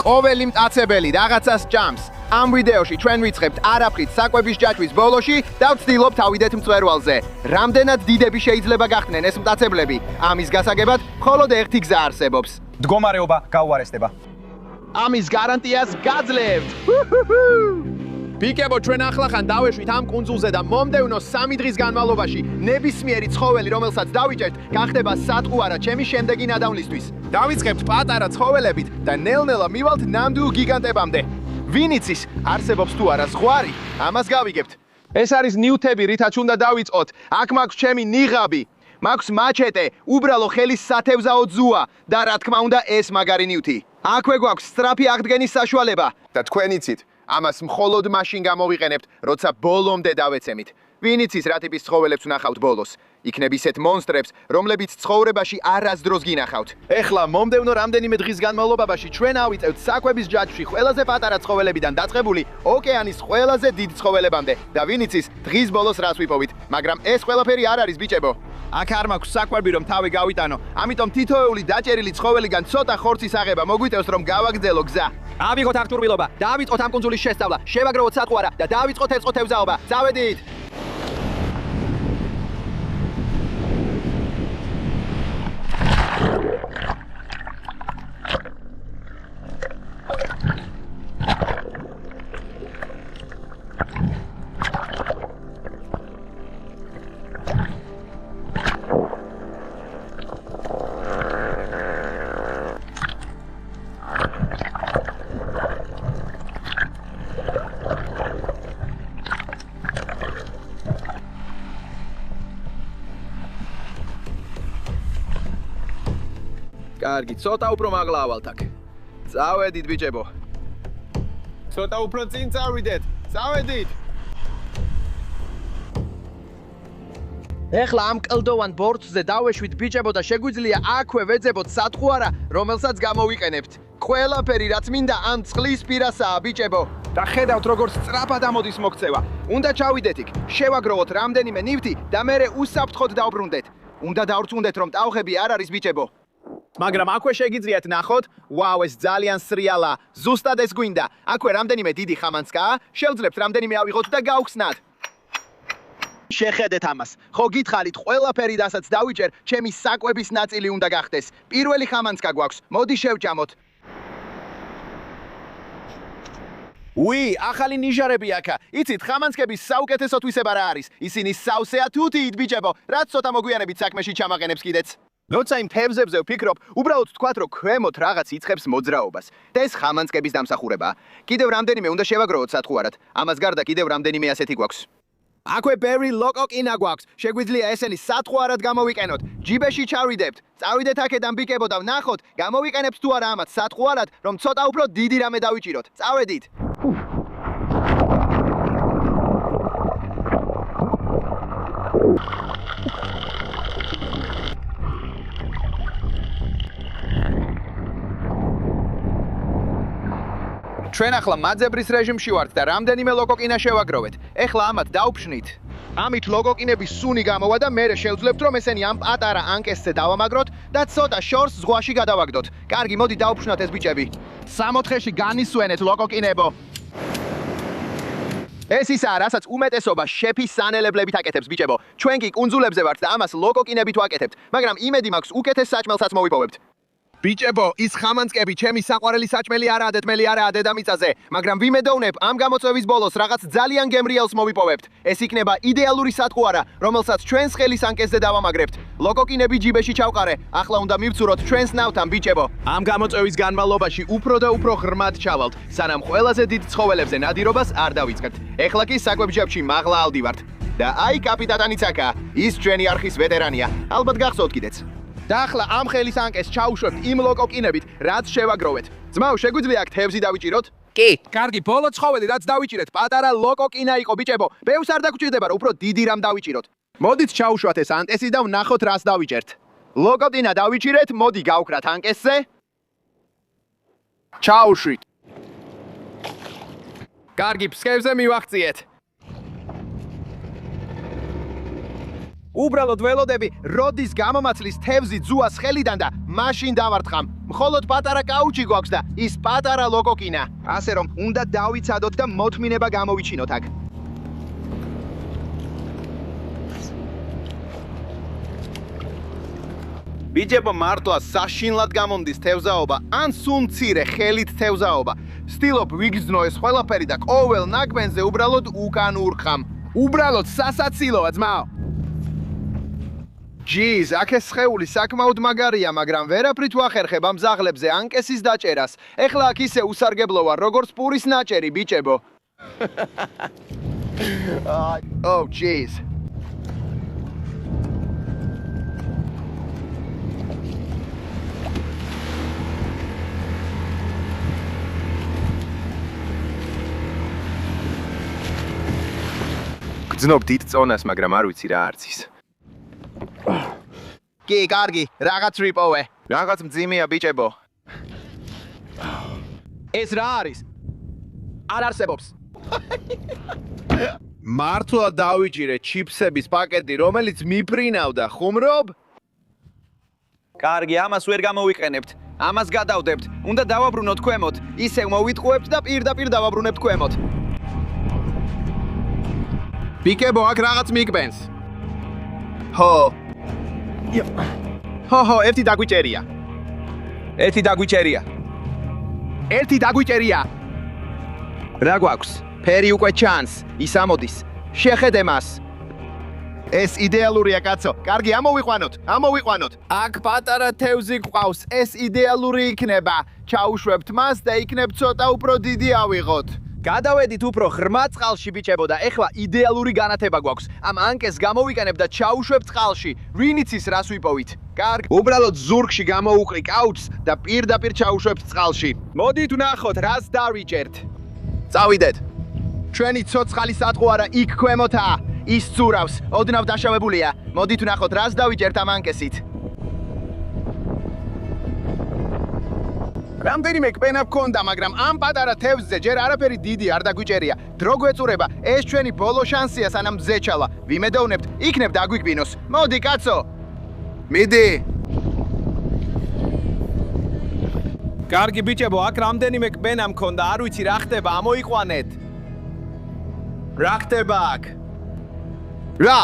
ყოველი მტაცებელი რაღაცას ჭამს. ამ ვიდეოში ჩვენ ვიწყებთ არაფრით საკვების ჯაჭვის ბოლოში და ვცდილობთ ავიდეთ მწვერვალზე. რამდენად დიდები შეიძლება გახდნენ ეს მტაცებლები? ამის გასაგებად მხოლოდ ერთი გზა არსებობს. მდგომარეობა გაუარესდება. ამის გარანტიას გაძლევთ. ბიკებო, ჩვენ ახლახან დავეშვით ამ კუნძულზე და მომდევნო 3 დღის განმავლობაში ნებისმიერი ცხოველი, რომელსაც დავიჭერთ, გახდება სატყუარა ჩემი შემდეგი ნადავლისთვის. დავიწყებთ პატარა ცხოველებით და ნელ-ნელა მივალთ ნამდვილ გიგანტებამდე. ვინ იცის, არსებობს თუ არა ზღვარი? ამას გავიგებთ. ეს არის ნიუთები, რითაც უნდა დავიწყოთ. აქ მაქვს ჩემი ნიღაბი. მაქვს მაჩეტე, უბრალო ხელის სათევზაო ძუა და რა თქმა უნდა ეს მაგარი ნიუთი. აქვე გვაქვს სწრაფი აღდგენის საშუალება და თქვენ იცით, ამას მხოლოდ მაშინ გამოვიყენებთ, როცა ბოლომდე დავეცემით. ვინ იცის რა ტიპის ცხოველებს ვნახავთ ბოლოს? იქნებ ისეთ მონსტრებს, რომლებიც ცხოვრებაში არასდროს გინახავთ. ეხლა მომდევნო რამდენიმე დღის განმავლობაში ჩვენ ავიწევთ საკვების ჯაჭვში ყველაზე პატარა ცხოველებიდან დაწყებული ოკეანის ყველაზე დიდ ცხოველებამდე. და ვინ იცის, დღის ბოლოს რას ვიპოვით, მაგრამ ეს ყველაფერი არ არის ბიჭებო. აქ არ მაქვს საკვები რომ თავი გავიტანო, ამიტომ თითოეული დაჭერილი ცხოველიდან ცოტა ხორცის აღება მოგვიტევს რომ გავაგრძელო გზა. ავიღოთ აღტურვილობა, დავიწყოთ ამ კუნძულის შესწავლა, შევაგროვოთ სატყუარა და დავიწყოთ ეწყოთევზაობა. წავედით! კარგი, ცოტა უფრო მაღლა ავალთ აქ. წავედით ბიჭებო. ცოტა უფრო წინ წავიდეთ. წავედით. ეხლა ამ კლდოვან ბორცვზე დავეშვით ბიჭებო და შეგვიძლია აქვე ვეძებოთ სატყუარა, რომელსაც გამოვიყენებთ. ყველაფერი რაც მინდა ამ წყლის პირასაა ბიჭებო. და ხედავთ როგორც სწრაფად ამოდის მოქცევა. უნდა ჩავიდეთ იქ, შევაგროვოთ რამდენიმე ნივთი და მერე უსაფრთხოდ დავბრუნდეთ. უნდა დავრწმუნდეთ რომ ტავღები არ არის ბიჭებო. მაგრამ აქვე შეგიძლიათ ნახოთ, ვაუ, ეს ძალიან სრიალა. ზუსტად ეს გვინდა. აქვე რამდენიმე დიდი ხამანცკაა, შევძლებთ რამდენიმე ავიღოთ და გავხსნათ. შეხედეთ ამას. ხო გითხარით, ყველაფერი რასაც დავიჭერ, ჩემი საკვების ნაწილი უნდა გახდეს. პირველი ხამანცკა გვაქვს. მოდი შევჭამოთ. უი, ახალი ნიჟარები აქა. იცით, ხამანცკების საუკეთესო თვისება რა არის? ისინი სავსეა თუთიით ბიჭებო, რაც ცოტა მოგვიანებით საქმეში ჩამაყენებს კიდეც. როცა იმ თევზებზე ვფიქრობ, უბრალოდ ვთქვათ, რომ ქვემოთ რაღაც იწყებს მოძრაობას. და ეს ხამანცკების დამსახურებაა. კიდევ რამდენიმე უნდა შევაგროვოთ სატყუარად. ამას გარდა კიდევ რამდენიმე ასეთი გვაქვს. აქვე ბევრი ლოკოკინა გვაქვს. შეგვიძლია ესენი სატყუარად გამოვიყენოთ. ჯიბეში ჩავიდებთ. წავიდეთ აქედან ბიკებო და ვნახოთ, გამოვიყენებთ თუ არა ამათ სატყუარად, რომ ცოტა უფრო დიდი რამე დავიჭიროთ. წავედით. ჩვენ ახლა მაძებრის რეჟიმში ვართ და რამდენიმე ლოკოკინა შევაგროვეთ. ეხლა ამათ დავფშნით. ამით ლოკოკინების სუნი გამოვა და მერე შევძლებთ რომ ესენი ამ პატარა ანკესზე დავამაგროთ და ცოტა შორს ზღვაში გადავაგდოთ. კარგი, მოდი დავფშვნათ ეს ბიჭები. 60-ში განისვენეთ ლოკოკინებო. ეს ისაა, რასაც უმეტესობა შეფის სანელებლებით აკეთებს ბიჭებო. ჩვენ კი კუნძულებზე ვართ და ამას ლოკოკინებით ვაკეთებთ, მაგრამ იმედი მაქვს უკეთეს საჭმელსაც მოვიპოვებთ. ბიჭებო, ის ხამანცკები ჩემი საყვარელი საჭმელი არაა დედმელი არაა დედამიწაზე, მაგრამ ვიმედოვნებ ამ გამოწვევის ბოლოს რაღაც ძალიან გემრიელს მოვიპოვებთ. ეს იქნება იდეალური სატყუარა, რომელსაც ჩვენს ხელის ანკესზე დავამაგრებთ. ლოკოკინები ჯიბეში ჩავყარე, ახლა უნდა მივცუროთ ჩვენს ნავთან ბიჭებო. ამ გამოწვევის განმავლობაში უფრო და უფრო ღრმად ჩავალთ, სანამ ყველაზე დიდ ცხოველებზე ნადირობას არ დავიწყებთ. ეხლა კი საკვებჯაჭვში მაღლა ალდივართ. და აი კაპიტანიც აქაა, ის ჩვენი არხის ვეტერანია. ალბათ გახსოვთ კიდეც. და ახლა ამ ხელის ანკეს ჩაუშვებთ იმ ლოკოკინებით, რაც შევაგროვეთ. ძმაო, შეგვიძლია აქ თევზი დავიჭიროთ? კი. კარგი, ბოლო ცხოველი რაც დავიჭირეთ, პატარა ლოკოკინა იყო ბიჭებო. ბევრს არ დაგჭირდება, რომ უფრო დიდი რამ დავიჭიროთ. მოდით ჩაუშვათ ეს ანკესი და ვნახოთ რას დავიჭერთ. ლოკოკინა დავიჭირეთ, მოდი გავკრათ ანკესზე. ჩაუშვით. კარგი, ფსკევზე მივახციეთ. უბრალოდ ველოდები, როდის გამომაცლის თევზი ძუას ხელიდან და მაშინ დავარტყამ. მხოლოდ პატარა კაუჩი გვაქვს და ის პატარა ლოკოკინა. ასე რომ, უნდა დავიცადოთ და მოთმინება გამოვიჩინოთ აქ. ბიჭებო, მართლა საშინლად გამომდის თევზაობა, ან სულ მცირე ხელით თევზაობა. ვცდილობ ვიგრძნო ეს ყველაფერი და ყოველ ნაკბენზე უბრალოდ უკან ურყამ. უბრალოდ სასაცილოა, ძმაო. ჯიზ, აქ ეს სხეული საკმაოდ მაგარია, მაგრამ ვერაფრით ვახერხებ ამ ზაღლებზე ანკესის დაჭერას. ეხლა აქ ისე უსარგებლოა, როგორც პურის ნაჭერი, ბიჭებო. Oh, jeez. გძნობ დიდ წონას, მაგრამ არ ვიცი რა არის ის. კი, კარგი, რაღაც რიპოვე. რაღაც მძიმეა, ბიჭებო. ეს რა არის? არ არსებობს. მართლა დავიჭირე ჩიფსების პაკეტი, რომელიც მიფრინავდა, ხუმრობ? კარგი, ამას ვერ გამოვიყენებთ. ამას გადავდებთ. უნდა დავაბრუნოთ ქვემოთ. ისევ მოვიტყუებთ და პირდაპირ დავაბრუნებთ ქვემოთ. ბიკებო, აქ რაღაც მიგბენს. ჰო, ერთი დაგვიჭერია. ერთი დაგვიჭერია. რა გვაქვს? ფერი უკვე ჩანს, ის ამოდის. შეხედე მას. ეს იდეალურია, კაცო. კარგი, ამოვიყვანოთ. აქ პატარა თევზი გვყავს. ეს იდეალური იქნება. ჩაუშვებთ მას და იქნებ ცოტა უფრო დიდი ავიღოთ. გადავედით უფრო ღრმა წყალში, ბიჭებო, და ეხლა იდეალური განათება გვაქვს. ამ ანკეს გამოვიყენებ და ჩაუშვებ წყალში. ვინიც ის რას ვიპოვით? კარგი, უბრალოდ ზურგში გამოუყრი კაუჩს და პირდაპირ ჩაუშვებთ წყალში. მოდით ვნახოთ, რას დავიჭერთ. წავიდეთ. ჩვენი ცოცხალი სატყუარა იქ ქვემოთაა. ის ცურავს, ოდნავ დაშავებულია. მოდით ვნახოთ, რას დავიჭერთ ამ ანკესით. რამდენიმე კბენა გქონდა, მაგრამ ამ პატარა თევზზე ჯერ არაფერი დიდი არ დაგვიჭერია. დრო გვეწურება, ეს ჩვენი ბოლო შანსია, სანამ მზე ჩალა. ვიმედოვნებთ, იქნებ დაგვიგვინოს. მოდი, კაცო. მიდი. კარგი ბიჭებო, აქ რამდენიმე კბენა მქონდა, არ ვიცი რა ხდება, ამოიყვანეთ. რა ხდება აქ? რა?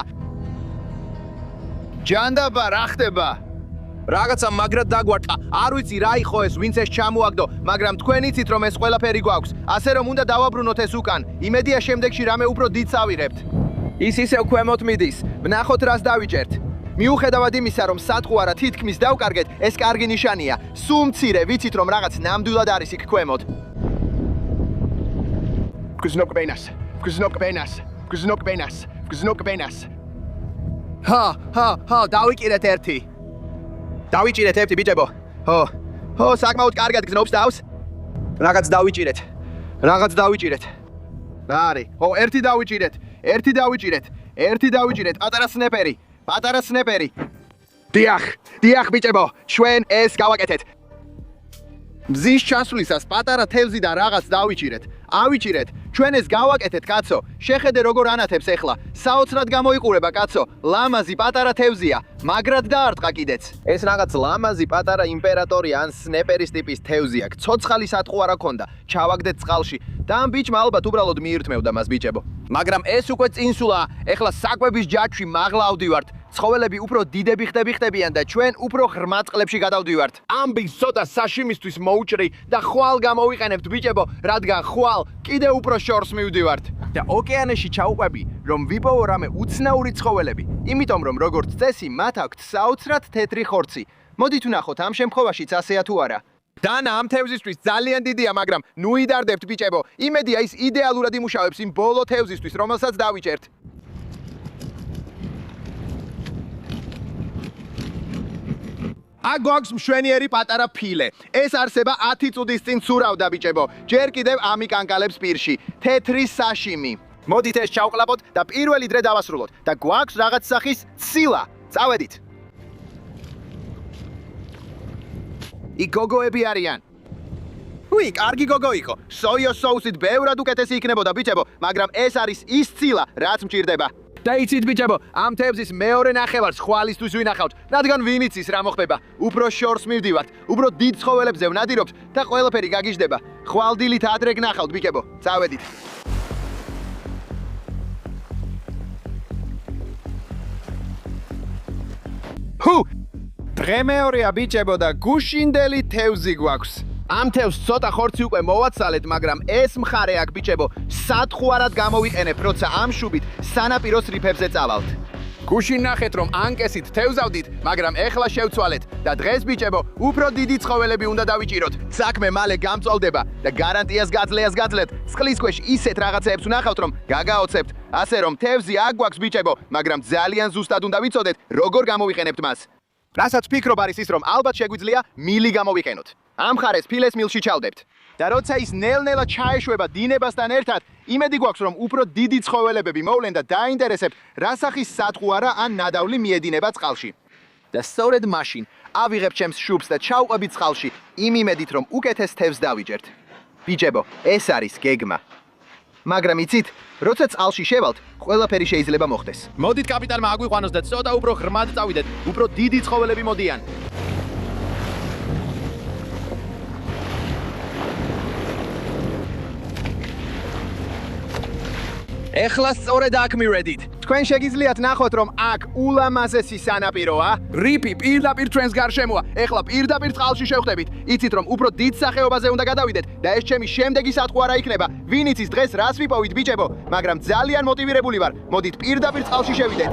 ჯანდაბა, რა ხდება? რაღაცა მაგრად დაგვარტყა. არ ვიცი რა იყო ეს, ვინც ეს ჩამოაგდო, მაგრამ თქვენ იცით რომ ეს ყველაფერი გვაქვს. ასე რომ უნდა დავაბრუნოთ ეს უკან. იმედია შემდეგში რამე უფრო დიდ წავიღებთ. ის ისევ ქვემოთ მიდის. ვნახოთ რას დავიჭერთ. მიუხედავად იმისა, რომ სატყუარა თითქმის დავკარგეთ, ეს კარგი ნიშანია. სულ მცირე, ვიცით რომ რაღაც ნამდვილად არის იქ ქვემოთ. გზნობკბენას. დავიკირეთ ერთი. დავიჭირეთ ერთი, ბიჭებო. ჰო, საკმაოდ კარგად გზნობს თავს. რაღაც დავიჭირეთ. რა არის? ერთი დავიჭირეთ. პატარა სნეპერი. დიახ, ბიჭებო, ჩვენ ეს გავაკეთეთ. მზის ჩასვლისას პატარა თევზი და რაღაც დავიჭირეთ. ავიჭირეთ. ჩვენ ეს გავაკეთეთ, კაცო. შეხედე როგორ ანათებს ეხლა. საოცრად გამოიყურება, კაცო. ლამაზი პატარა თევზია. მაგრად დაარტყა კიდეც. ეს რაღაც ლამაზი პატარა იმპერატორი ან სნეპერის ტიპის თევზია. ცოცხალი სატყუარა ქონდა. ჩავაგდეთ წყალში და ამ ბიჭმა ალბათ უბრალოდ მიირთმევდა მას, ბიჭებო. მაგრამ ეს უკვე წინსულა. ეხლა საკვების ჯაჭვში მაღლა ავდივართ. ცხოველები უფრო დიდები ხდებიან და ჩვენ უფრო ღრმა წყლებში გადავდივართ. ამბის ცოტა საშიმისთვის მოუჭრი და ხვალ გამოვიყენებთ, ბიჭებო, რადგან ხვალ კიდე უფრო შორს მივდივართ. და ოკეანეში ჩაუყვები, რომ ვიპოვო რამე უცნაური ცხოველები, იმიტომ რომ როგორც წესი, მათ აქვთ საოცრად თეთრი ხორცი. მოდით ვნახოთ, ამ შემთხვევაშიც ასეა თუ არა. დანა ამ თევზისთვის ძალიან დიდია, მაგრამ ნუ იდარდებთ, ბიჭებო. იმედია ის იდეალურად იმუშავებს იმ ბოლო თევზისთვის, რომელსაც დავიჭერთ. აქ გვაქვს მშვენიერი პატარა ფილე. ეს არსება 10 წუთის წინ ცურავდა, ბიჭებო. ჯერ კიდევ ამიკანკალებს პირში. თეთრი საშიმი. მოდით ეს ჩავყლაპოთ და პირველი დღე დავასრულოთ. და გვაქვს რაღაც სახის ცილა. წავედით. იქ გოგოები არიან. კარგი გოგო იყო. სოიოს соусით ბევრად უკეთესი იქნებოდა, ბიჭებო, მაგრამ ეს არის ის ცილა, რაც მჭირდება. და იცით ბიჭებო, ამ თევზის მეორე ნახევარს ხვალისთვის ვინახავთ, რადგან ვინ იცის რა მოხდება. უფრო შორს მივდივართ, უფრო დიდ ცხოველებზე ვნადირობთ და ყველაფერი გაგიჟდება. ხვალდილით ადრე გნახავთ ბიჭებო. წავედით. ჰუ! დღე მეორეა ბიჭებო და გუშინდელი თევზი გვაქვს. ამ თევზს ცოტა ხორცი უკვე მოვაცალეთ, მაგრამ ეს მხარე აქ ბიჭებო, სათხუარად გამოვიყენებ, როცა ამ შუბით სანაპიროს რიფებზე წავალთ. გუშინ ნახეთ, რომ ანკესით თევზავდით, მაგრამ ეხლა შევცვალეთ და დღეს ბიჭებო, უფრო დიდი ცხოველები უნდა დავიჭიროთ. საქმე მალე გამწვალდება და გარანტიას გაძლეთ. წყლის ქვეშ ისეთ რაღაცეებს ვნახავთ, რომ გაგაოცებთ. ასე რომ თევზი აქ გვაქვს ბიჭებო, მაგრამ ძალიან ზუსტად უნდა ვიცოდეთ, როგორ გამოვიყენებთ მას. რასაც ფიქრობ არის ის, რომ ალბათ შეგვიძლია მილი გამოვიყენოთ. ამ ხარეს ფილეს მილში ჩავდებთ. და როცა ის ნელ-ნელა ჩაეშვება დინებასთან ერთად, იმედი გვაქვს, რომ უფრო დიდი ცხოველებები მოვლენ და დაინტერესებთ, რა სახის სათხუარა ან ნადავლი მიედინება წყალში. და სწორედ მაშინ ავიღებ ჩემს შუბს და ჩავყვებით წყალში, იმ იმედით, რომ უკეთეს თევზს დავიჯერთ. ბიჭებო, ეს არის გეგმა. მაგრამ იცით, როცა წყალში შევალთ, ყველაფერი შეიძლება მოხდეს. მოდით კაპიტანმა აგვიყვანოს და ცოტა უფრო ღრმად წავიდეთ, უფრო დიდი ცხოველები მოდიან. ეხლა სწორედ აქ მივედით. თქვენ შეგიძლიათ ნახოთ, რომ აქ ულამაზესი სანაპიროა. რიფი პირდაპირ ჩვენს გარშემოა. ეხლა პირდაპირ წყალში შევხვდებით. იცით, რომ უფრო დიდ სახეობაზე უნდა გადავიდეთ და ეს ჩემი შემდეგი სათხუარა იქნება. ვინ იცის დღეს რას ვიპოვით ბიჭებო, მაგრამ ძალიან მოტივირებული ვარ. მოდით პირდაპირ წყალში შევიდეთ.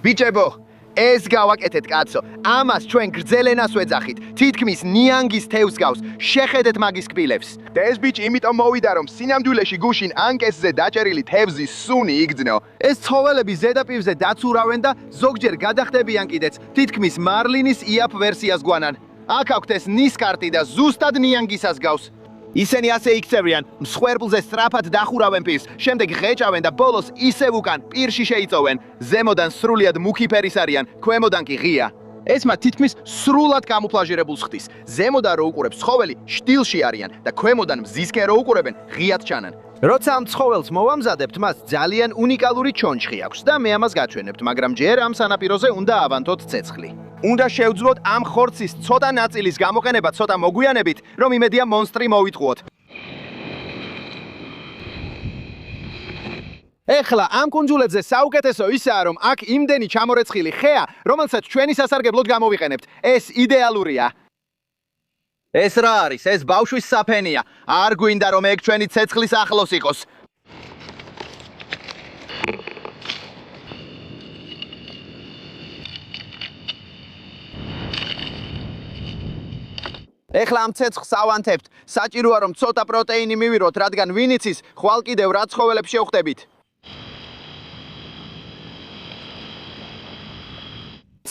ბიჭებო, ეს გავაკეთეთ კაცო. ამას ჩვენ გრძელენას ვეძახით. თითქმის ნიანგის თევზს გავს. შეხედეთ მაგის კბილებს. და ეს ბიჭი იმიტომ მოვიდა რომ სინამდვილეში გუშინ ანკესზე დაჭერილი თევზის სუნი იგრძნო. ეს ცხოველები ზედაპირზე დაცურავენ და ზოგჯერ გადახდებიან კიდეც. თითქმის მარლინის იაფ ვერსიას გვანან. აქ აქვთ ეს ნისკარტი და ზუსტად ნიანგისას გავს. ისინი ასე იქცევიან, მსხვერპლზე სწრაფად დახურავენ პირს, შემდეგ ღეჭავენ და ბოლოს ისევ უკან პირში შეიწოვენ. ზემოდან სრულიად მუქი ფერის არიან, ქვემოდან კი ღია. ეს მათ თითქმის სრულად კამუფლაჟირებულს ხდის. ზემოდან რო უყურებს ცხოველი, შტილში არიან და ქვემოდან მზისკენ რო უყურებენ, ღიად ჩანან. როცა ამ ცხოველს მოვამზადებთ, მას ძალიან უნიკალური ჩონჩხი აქვს და მე ამას გაჩვენებთ, მაგრამ ჯერ ამ სანაპიროზე უნდა ავანთოთ ცეცხლი. უნდა შევძლოთ ამ ხორცის ცოტა ნაწილის გამოყენება ცოტა მოგვიანებით, რომ იმედია მონსტრი მოვიტყუოთ. ეხლა ამ კუნძულებზე საუკეთესო ისაა, რომ აქ იმდენი ჩამორეცხილი ხეა, რომელსაც ჩვენი სასარგებლოდ გამოვიყენებთ. ეს იდეალურია. ეს რა არის? ეს ბავშვის საფენია. არ გვინდა რომ ეგ ჩვენი ცეცხლის ახლოს იყოს. ეხლა ამ ცეცხლს ავანთებთ. საჭიროა რომ ცოტა პროტეინი მივიროთ, რადგან ვინც ის ხვალ კიდევ რა ცხოველებს შევხვდებით.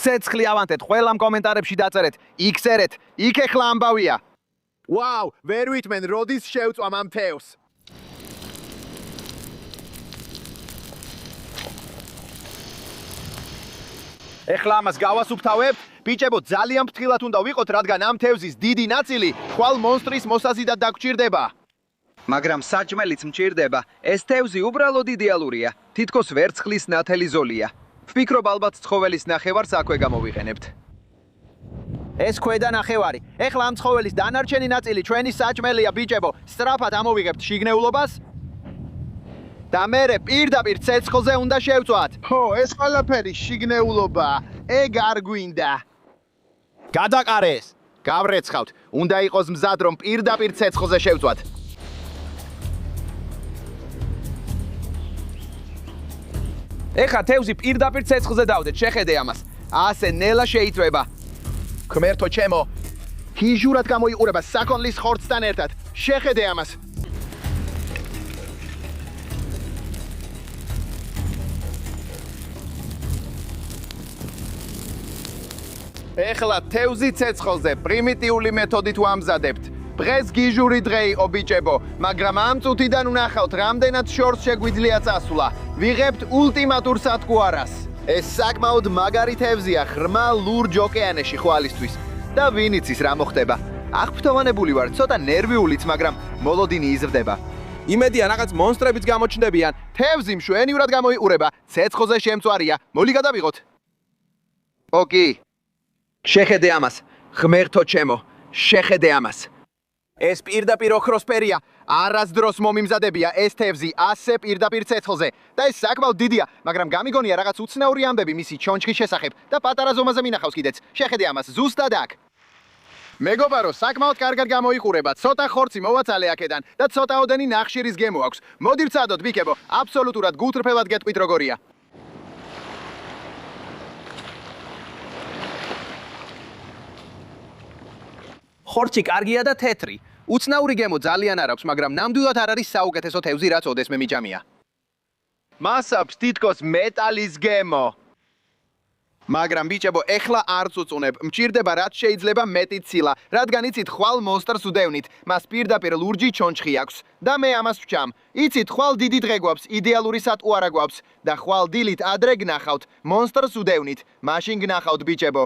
ცეცხლი ავანთეთ, ყველამ კომენტარებში დაწერეთ. იქცერეთ, იქ ეხლა ამბავია. ვაუ, ვერ ვითმენ როდის შევწვამ ამ თევზს. ეხლა ამას გავასუფთავებთ. ბიჭებო, ძალიან ფრთხილად უნდა ვიყოთ, რადგან ამ თევზის დიდი ნაწილი ხვალ მონსტრის მოსაზიდად დაგჭირდება. მაგრამ საჭმელიც მჭირდება. ეს თევზი უბრალოდ იდეალურია. თითქოს ვერცხლის ნათელი ზოლია. ვფიქრობ ალბათ ცხოველის ნახევარს აქვე გამოვიყენებთ. ეს ქვედა ნახევარი. ეხლა ამ ცხოველის დანარჩენი ნაწილი ჩვენი საჭმელია, ბიჭებო. სწრაფად ამოვიღებთ შიგნეულობას. და მერე პირდაპირ ცეცხლზე უნდა შევწვათ. ხო, ეს ყველაფერი შიგნეულობა. ეგ არ გვინდა. გადაყარეს. გავრეცხავთ. უნდა იყოს მზად, რომ პირდაპირ ცეცხლზე შევწვათ. ეხლა თევზი პირდაპირ ცეცხლზე დავდეთ, შეხედე ამას. ასე ნელა შეიწვება. ქმერთო ჩემო, ჰიჟურად გამოიყურება საქონლის ხორცთან ერთად. შეხედე ამას. ეხლა თევზი ცეცხლზე პრიმიტიული მეთოდით ვამზადებთ. დღეს გიჟური დღე იყო ბიჭებო, მაგრამ ამ წუთიდან ვნახავთ რამდენად შორს შეგვიძლია წასვლა. ვიღებთ ულტიმატურ სათქუარას. ეს საკმაოდ მაგარი თევზია ღრმა ლურჯ ოკეანეში ხვალისთვის. და ვინც ის რა მოხდება? აღფრთოვანებული ვარ, ცოტა ნერვიულიც, მაგრამ მოლოდინი იზრდება. იმედია რაღაც მონსტრებიც გამოჩნდებიან. თევზი მშვენივრად გამოიყურება, ცეცხლზე შემწვარია. მოდი გადავიღოთ. ოკი. შეხედე ამას, ღმერთო ჩემო, შეხედე ამას. ეს პირდაპირ ოქროსფერია, არასდროს მომიმზადებია ეს თევზი ასე პირდაპირ ცეცხლზე და ეს საკმაოდ დიდია, მაგრამ გამიგონია რაღაც უცნაური ამბები მისი ჩონჩხის შესახებ და პატარა ზომაზე მინახავს კიდეც. შეხედე ამას, ზუსტად აქ. მეგობარო, საკმაოდ კარგად გამოიყურება, ცოტა ხორცი მოვაცალე აქედან და ცოტაოდენი ნახშირის გემო აქვს. მოდი ვცადოთ, ბიკებო, აბსოლუტურად გულწრფელად გეტყვით როგორია. ხორცი კარგია და თეთრი. უცნაური გემო ძალიან არ აქვს, მაგრამ ნამდვილად არ არის საუკეთესო თევზი, რაც ოდესმე მიჭამია. მას აქვს თითქოს მეტალის გემო. მაგრამ ბიჭებო, ეხლა არც უწუნებ. მჭირდება რაც შეიძლება მეტი ცილა, რადგან იცით ხვალ მონსტრს უდევნით. მას პირდაპირ ლურჯი ჩონჩხი აქვს და მე ამას ვჭამ. იცით ხვალ დიდი დღე გვაქვს, იდეალური სატყუარა გვაქვს და ხვალ დილით ადრე გნახავთ, მონსტრს უდევნით. მაშინ გნახავთ ბიჭებო.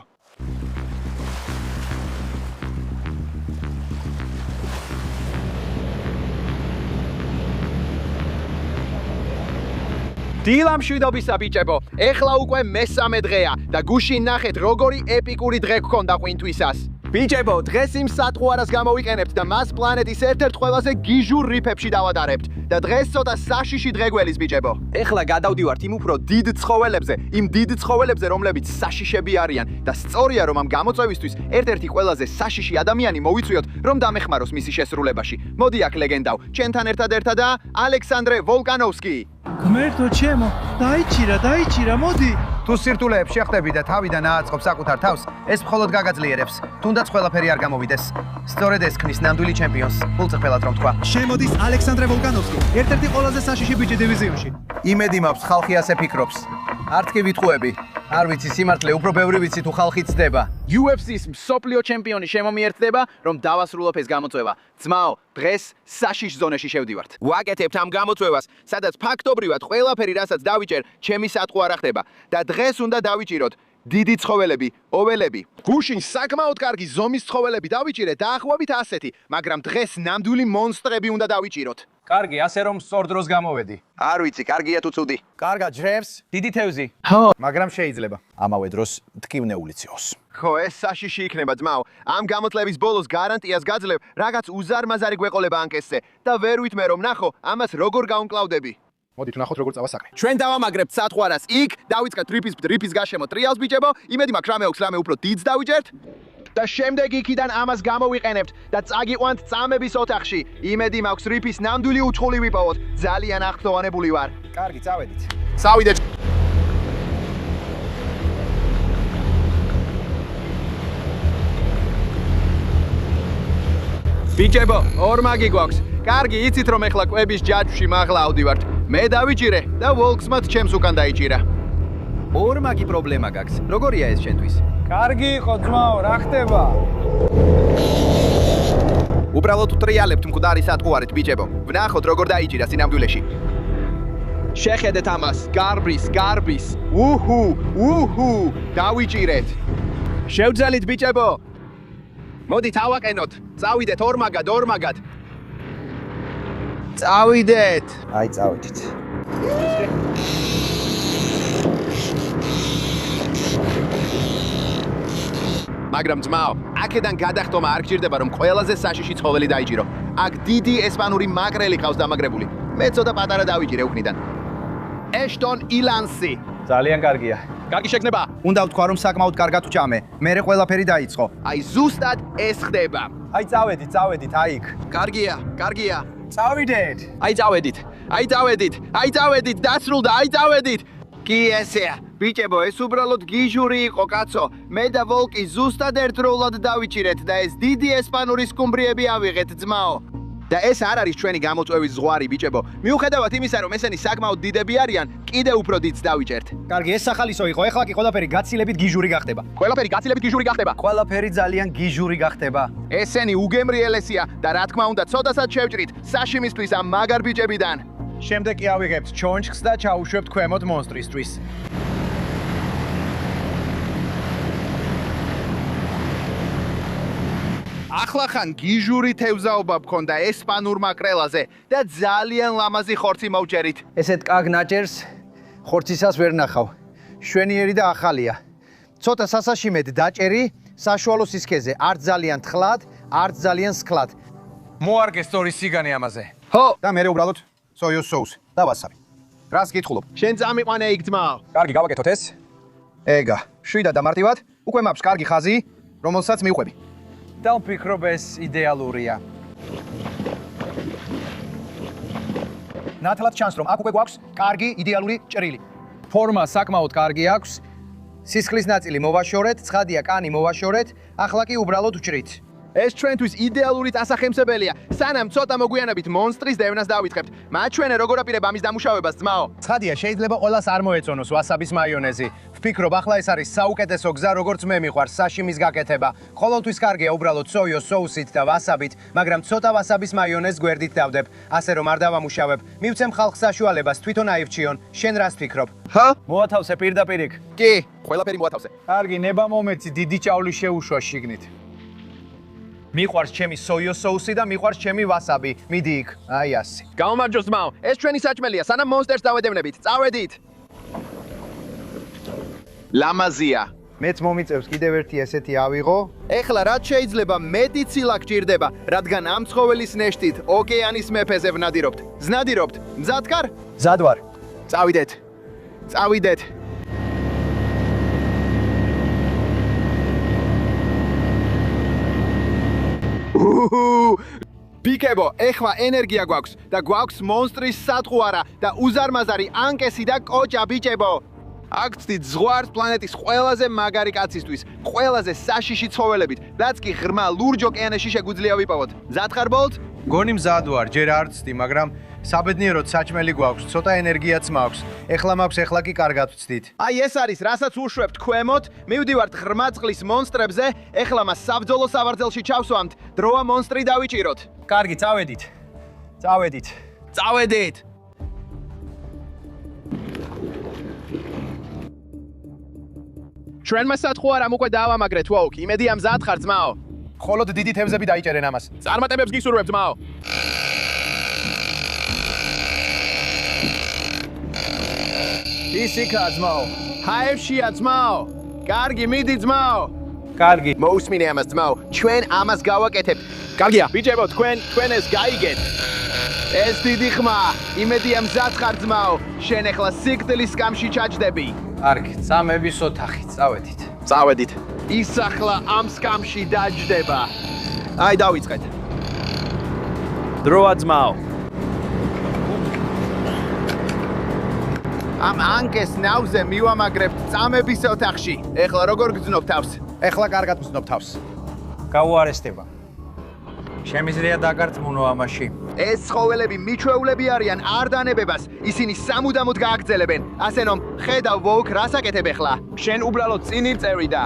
დილა მშვიდობისა ბიჭებო, ეხლა უკვე მესამე დღეა და გუშინ ნახეთ როგორი ეპიკური დღე გქონდა ყვინთვისას. ბიჭებო, დღეს იმ სატყუარას გამოვიყენებთ და მას პლანეტის ერთ-ერთ ყველაზე გიჟურ რიფებში დავადარებთ და დღეს ცოტა საშიში დღე გველის ბიჭებო. ეხლა გადავდივართ იმ უფრო დიდ ცხოველებზე, იმ დიდ ცხოველებზე, რომლებიც საშიშები არიან და სწორია რომ ამ გამოწვევისთვის ერთ-ერთი ყველაზე საშიში ადამიანი მოვიწვიოთ, რომ დამეხმაროს მისი შესრულებაში. მოდი აქ ლეგენდავ, ჩვენთან ერთადერთადაა ალექსანდრე ვოლკანოვსკი. გმერთო ჩემო, დაიჭირა, მოდი. თუ სირთულეებს შეხვდები და თავიდან ააწყობ საკუთარ თავს, ეს მხოლოდ გაგაძლიერებს, თუნდაც ყველაფერი არ გამოვიდეს. სწორედ ეს ქმნის ნამდვილი ჩემპიონს, ფულწრფელად რომ თქვა. შემოდის ალექსანდრე ვოლკანოვსკი, ერთ-ერთი ყველაზე საშიში ბიჭი დივიზიონში. იმედი მაქვს, ხალხი ასე ფიქრობს. არც კი ვიტყუები. არ ვიცი სიმართლე, უფრო ბევრი ვიცი თუ ხალხი ცდება. UFC-ს მსოფლიო ჩემპიონი შემომიერთდება, რომ დავასრულოთ ეს გამოწვევა. ძმაო, დღეს საშიშ ზონაში შევდივართ. ვაკეთებთ ამ გამოწვევას, სადაც ფაქტობრივად ყველაფერი, რასაც დავიჭერ, ჩემი სატყუარა ხდება და დღეს უნდა დავიჭიროთ დიდი ცხოველები, ოველები. გუშინ საკმაოდ კარგი ზომის ცხოველები დავიჭირე დაახლოებით ასეთი, მაგრამ დღეს ნამდვილი მონსტრები უნდა დავიჭიროთ. კარგი, ასე რომ სწორ დროს გამოვედი. არ ვიცი, კარგია თუ ცუდი. კარგად, ჟრებს, დიდი თევზი. მაგრამ შეიძლება. ამავე დროს თქივნეულიც იყოს. ხო, ეს საშიში იქნება ძმაო. ამ გამოწვევის ბოლოს გარანტიას გაძლევ, რაღაც უზარმაზარი გვეყოლება ანკესზე და ვერ ვითმე რომ ნახო, ამას როგორ გაუნკლავდები. მოდით ვნახოთ როგორ წავა საქმე. ჩვენ დავამაგრებთ სათყვარას იქ, დავიწყებთ რიფის გაშემო ტრიალს ბიჭებო, იმედი მაქვს რამე აქვს, რამე უფრო დიდს დავიჭერთ. და შემდეგ იქიდან ამას გამოვიყენებთ და წაგიყვანთ წამების ოთახში. იმედი მაქვს რიფის ნამდვილი უცხული ვიპოვოთ. ძალიან აღფრთოვანებული ვარ. კარგი, წავედით. წავიდეთ. ბიჭებო, ორმაგი გვაქვს. კარგი, იცით რომ ეხლა კვების ჯაჭვში მაღლა ავდივართ. მე დავიჭირე და ვოლკსმათ ჩემს უკან დაიჭირა. ორმაგი პრობლემა გაქვს. როგორია ეს შენთვის? კარგი იყო, ძმაო, რა ხდება? უბრალოდ ტრიალებთ მკვდარი სატყუარით ბიჭებო. ვნახოთ როგორ დაიჭირა სინამდვილეში. შეხედეთ ამას, გარბის. უჰუ, დავიჭირეთ. შევძალით ბიჭებო. მოდით ავაყენოთ. წავიდეთ ორმაგად. წავიდეთ. აი, წავედით. მაგრამ ძმაო, აქედან გადახტომა არ გჭირდება რომ ყველაზე საშიში ცხოველი დაიჭირო. აქ დიდი ესპანური მაკრელი ყავს დამაგრებული. მე ცოტა პატარა დავიჭირე უქნიდან. ეშტონ ილანსი. ძალიან კარგია. კარგი შეგნება. უნდა ვთქვა რომ საკმაოდ კარგად ვჭამე. მერე ყველაფერი დაიწყო. აი ზუსტად ეს ხდება. აი, წავედით, აი იქ. კარგია. წავიდეთ. აი წავედით, დასრულდა, აი წავედით. კი ესეა. ბიჭებო, ეს უბრალოდ გიჟური იყო, კაცო. მე და ვოლკი ზუსტად ერთდროულად დავიჭირეთ და ეს დიდი ესპანური სკუმბრიები ავიღეთ, ძმაო. და ეს არ არის ჩვენი გამოწვევის ზღვარი, ბიჭებო. მიუხედავად იმისა, რომ ესენი საკმაოდ დიდები არიან, კიდევ უფრო დიდს დავიჭერთ. კარგი, ეს სახალისო იყო, ეხლა კი ყველაფერი გაცილებით გიჟური გახდება. ყველაფერი ძალიან გიჟური გახდება. ესენი უგემრიელესია და რა თქმა უნდა, ცოტასაც შევჭრით საშიმისთვის ამ მაგარ ბიჭებიდან. შემდეგ კი ავიღებთ ჩონჩხს და ჩაუშვებთ ქვემოთ მონსტრისთვის. ახლა ხან გიჟური თევზაობა მქონდა ესპანურ მაკრელაზე და ძალიან ლამაზი ხორცი მოვჭერით. ესეთ კაგ ნაჭერს ხორცისას ვერ ნახავ. შვენიერი და ახალია. ცოტა სასაშიმედ დაჭერი, საშუალო სისქეზე, არც ძალიან თხლად, არც ძალიან სქლად. მოარგე სტორის სიგანი ამაზე. ხო, და მე უბრალოდ სოიოს соуს და ვასაბი. რას გითხულობ? შენ წამიყვანე იქ ძმაო. კარგი, გავაკეთოთ ეს. ეგა, შვიდა და მარტივად, უკვე მაქვს კარგი ხაზი, რომელსაც მივყვები. და ვფიქრობ ეს იდეალურია. ნათლად ჩანს რომ აქ უკვე გვაქვს კარგი იდეალური ჭრილი. ფორმა საკმაოდ კარგი აქვს. სისხლის ნაწილი მოვაშორეთ, ცხადია კანი მოვაშორეთ, ახლა კი უბრალოდ ვჭრით. ეს ჩვენთვის იდეალური დასახემსებელია. სანამ ცოტა მოგვიანებით მონსტრის დევნას დავიწყებთ. მათ ჩვენე როგორ აპირებ ამის დამუშავებას, ძმაო? ცხადია, შეიძლება ყველას არ მოეწონოს ვასაბის მაიონეზი. ვფიქრობ, ახლა ეს არის საუკეთესო გზა, როგორც მე მიყვარს საშიმის გაკეთება. ყოველთვის კარგია უბრალოდ სოიოს სოუსით და ვასაბით, მაგრამ ცოტა ვასაბის მაიონეზს გვერდით დავდებ, ასე რომ არ დავამუშავებ. მივცემ ხალხს საშუალებას თვითონ აირჩიონ. შენ რას ვფიქრობ? ჰა? მოათავსე პირდაპირ იქ. კი, ყველაფერი მოათავსე. კარგი, ნება მომეცი, დიდი ჭავლი შეუშვა შიგნით. მიყვარს ჩემი სოიოს სოუსი და მიყვარს ჩემი ვასაბი. მიდი იქ. აი ასე. გამომარჯოს, ძმაო. ეს ჩვენი საჭმელია, სანამ მონსტერს დავედევნებით. წავედით. ლამაზია. მეც მომიწევს კიდევ ერთი ესეთი ავიღო. ეხლა რაც შეიძლება მეტი ცილა გჭირდება, რადგან ამ ცხოველის ნეშტით ოკეანის მეფეზე ვნადირობთ. ზნადირობთ. მზად ხარ? მზად ვარ. წავიდეთ. წავიდეთ. ბიკებო, ეხლა ენერგია გვაქვს და გვაქვს მონსტრის სათხუარა და უზარმაზარი ანკესი და კოჭა ბიჭებო. აქ ვწდით ზღვართ პლანეტის ყველაზე მაგარი კაცისთვის, ყველაზე საშიში ცხოველებით, რაც კი ღრმა ლურჯ ოკეანეში შეგვიძლია ვიპოვოთ. მზად ხარ ბოლთ? გონი მზად ვარ, ჯერ არ ვწდი, მაგრამ საბედნიეროდ საჭმელი გვაქვს, ცოტა ენერგიაც მაქვს. ეხლა მაქვს, ეხლა კი კარგად ვწდით. აი ეს არის, რასაც უშვებთ ქვემოთ, მივდივართ ღრმა წყლის მონსტრებზე, ეხლა მას საბრძოლო სავარძელში ჩავსვამთ, დროა მონსტრი დავიჭიროთ. კარგი, წავედით. წავედით. წავედით. ჩვენმა სათხუარამ უკვე დავამაგრეთ ვოუკ, იმედია მზად ხარ ძმაო. ხოლოდ დიდი თევზები დაიჭერენ ამას. წარმატებებს გისურვებ ძმაო. ისიქა ძმაო. ჰაევშია ძმაო. კარგი, მიდი ძმაო. კარგი. მოусმინე ამას ძმაო, ჩვენ ამას გავაკეთებთ. კარგია, ბიჭებო, თქვენ ეს გაიგეთ. ეს დიდი ხმა, იმედია მზად ხარ ძმაო, შენ ეხლა სიკვდილის სკამში ჩაჯდები. კარგი, წამების ოთახი, წავედით. წავედით. ის ახლა ამ სკამში დაჯდება. აი დავიწყეთ. დროა ძმაო. ამ ანკეს ნავზე მივამაგრებთ წამების ოთახში. ეხლა როგორ გძნობ თავს? ეხლა კარგად ვზნობ თავს. გაუარესდება. შემიძლია დაგარწმუნო ამაში. ეს ცხოველები მიჩვეულები არიან არ დანებებას. ისინი სამუდამოდ გააგრძელებენ. ასე რომ, ხედავ ვოუკ, რას აკეთებ ეხლა? შენ უბრალოდ წინ იწევრი და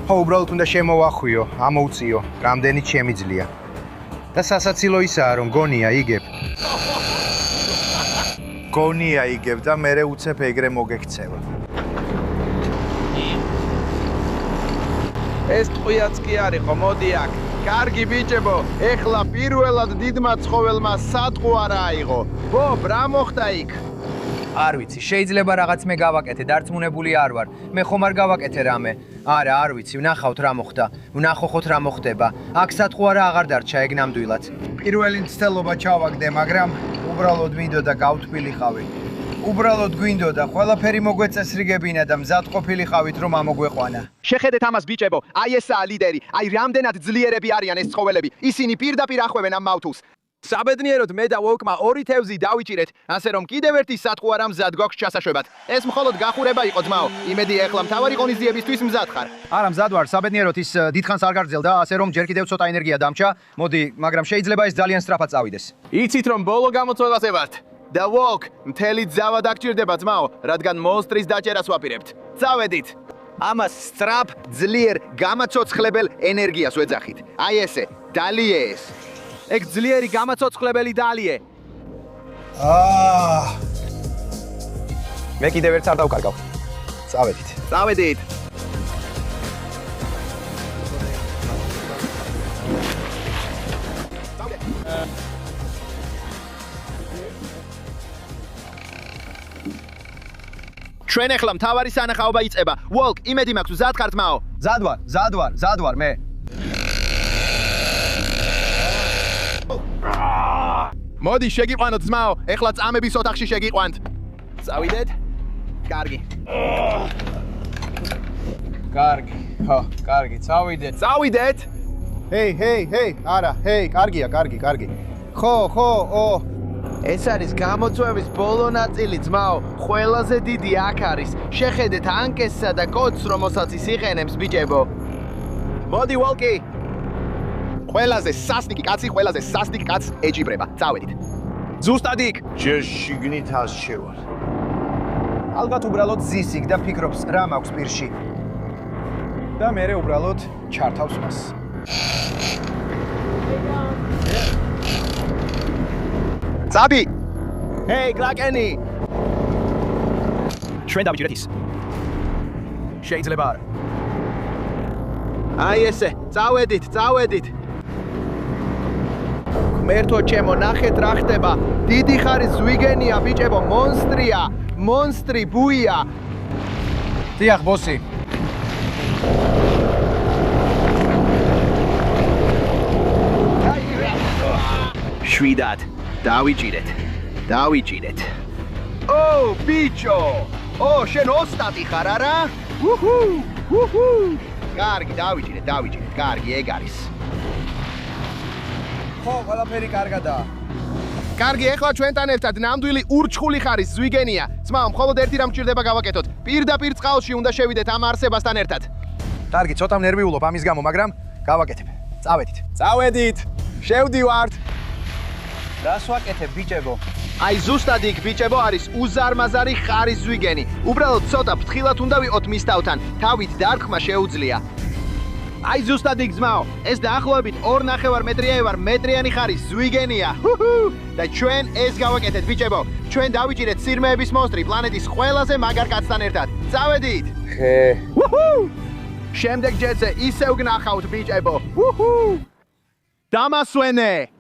ხო, უბრალოდ უნდა შემოვახვიო, ამოუწიო, რამდენიც შემიძლია. და სასაცილო ისაა, რომ გონია იგებ. გონია იგებ და მერე უცებ ეგრე მოგექცევა. ეს ტყვიაც კი არისო, მოდი აქ. კარგი ბიჭებო, ეხლა პირველად დიდმა ცხოველმა სათხუარა აიღო. ბობ, რა მოხდა იქ? არ ვიცი, შეიძლება რაღაც მე გავაკეთე, დარწმუნებული არ ვარ. მე ხომ არ გავაკეთე რამე. არა, არ ვიცი, ვნახავთ რა მოხდა. ვნახოთ რა მოხდება. აქ სათხუარა აღარ დარჩა ეგ ნამდვილად. პირველი მცდელობა ჩავაგდე, მაგრამ უბრალოდ მინდოდა გავთბილიყავი. უბრალოდ გვინდოდა ყველაფერი მოგვეწესრიგებინა და მზად ყოფილიყავით რომ ამოგვეყვანა. შეხედეთ ამას ბიჭებო, აი ესაა ლიდერი, აი რამდენად ძლიერები არიან ეს ცხოველები. ისინი პირდაპირ ახვევენ ამ მავთულს. საბედნიეროდ მე და ვოუკმა ორი თევზი დავიჭირეთ, ასე რომ კიდევ ერთი სათხუარა მზად გვაქვს ჩასაშვებად. ეს მხოლოდ გახურება იყო ძმაო. იმედი ეხლა მთავარი ღონისძიებისთვის მზად ხარ. არა, მზად ვარ, საბედნიეროდ ის დიდხანს არ გარგრძელდა, ასე რომ ჯერ კიდევ ცოტა ენერგია დამჭა. მოდი, მაგრამ შეიძლება ეს ძალიან სწრაფად წავიდეს. იცით რომ ბოლო გამოწვევაზე ვართ. და ვოუკ, მთელი ძავა დაგჭირდება ძმაო, რადგან მონსტრის დაჭერას ვაპირებთ. წავედით. ამას სწრაფ, ძლიერ, გამაცოცხლებელ ენერგიას ვეძახით. აი ესე, დალიე ეს. ეგ ძლიერი გამაცოცხლებელი დალიე. მე კიდევ ერთს არ დავკარგავ. წავედით. წავედით. ჩვენ ახლა მთავარი სანახაობა იწყება. ვოლკ, იმედი მაქვს, მზად ხარ ძმაო? მზად ვარ, მე. მოდი შეგიყვანოთ ძმაო, ეხლა წამების ოთახში შეგიყვანთ. წავიდეთ. კარგი. კარგი, ხო, კარგი, წავიდეთ. წავიდეთ. ჰეი, არა, კარგია, კარგი. ხო, ეს არის გამოწვევის ბოლო ნაწილი ძმაო, ყველაზე დიდი აქ არის. შეხედეთ ანკესსა და კოდს, რომელსაც ის იყენებს ბიჭებო. მოდი ვოლკი. ყველაზე სასტიკი კაცი, ყველაზე სასტიკ კაცს ეჯიბრება. წავედით. ზუსტად იქ. ჯერ შიგნით ასშევარ. ალბათ უბრალოდ ზის იქ და ფიქრობს რა მაქვს პირში. და მე უბრალოდ ჩართავს მას. წაბი. ჰეი, კრაკენი. ჩვენ დავიჭირეთ ის. შეიძლება არა. აი ესე, წავედით. მერთო ჩემო, ნახეთ რა ხდება. დიდი ხარის ზვიგენია, ბიჭებო, მონსტრია, მონსტრი, ბუია. დიახ, ბოსი. შვიდად, დავიჭირეთ. ო, ბიჭო! ო, შენ ოსტატი ხარ, არა? უჰუ! კარგი, დავიჭირეთ, კარგი, ეგ არის. ხო, ყველაფერი კარგადაა. კარგი, ეხლა ჩვენთან ერთად ნამდვილი ურჩხული ხარის ზვიგენია. ძმაო, მხოლოდ ერთი რამ გჭირდება გავაკეთოთ. პირდაპირ წყალში უნდა შევიდეთ ამ არსებასთან ერთად. კარგი, ცოტა ნერვიულობ ამის გამო, მაგრამ გავაკეთებ. წავედით. წავედით. შევდივართ. რას ვაკეთებ, ბიჭებო? აი ზუსტად იქ ბიჭებო არის უზარმაზარი ხარის ზვიგენი. უბრალოდ ცოტა ფრთხილად უნდა ვიყოთ მის თავთან. თავით დარქმა შეუძლია. აი ზუსტად იქ ძმაო, ეს დაახლოებით 2.5 მეტრიანი ხარის ზვიგენია. და ჩვენ ეს გავაკეთეთ ბიჭებო. ჩვენ დავიჭირეთ სირმეების მონსტრი პლანეტის ყველაზე მაგარ კაცთან ერთად. წავედით. შემდეგ ჯერზე ისევ გნახავთ ბიჭებო. დამასვენე.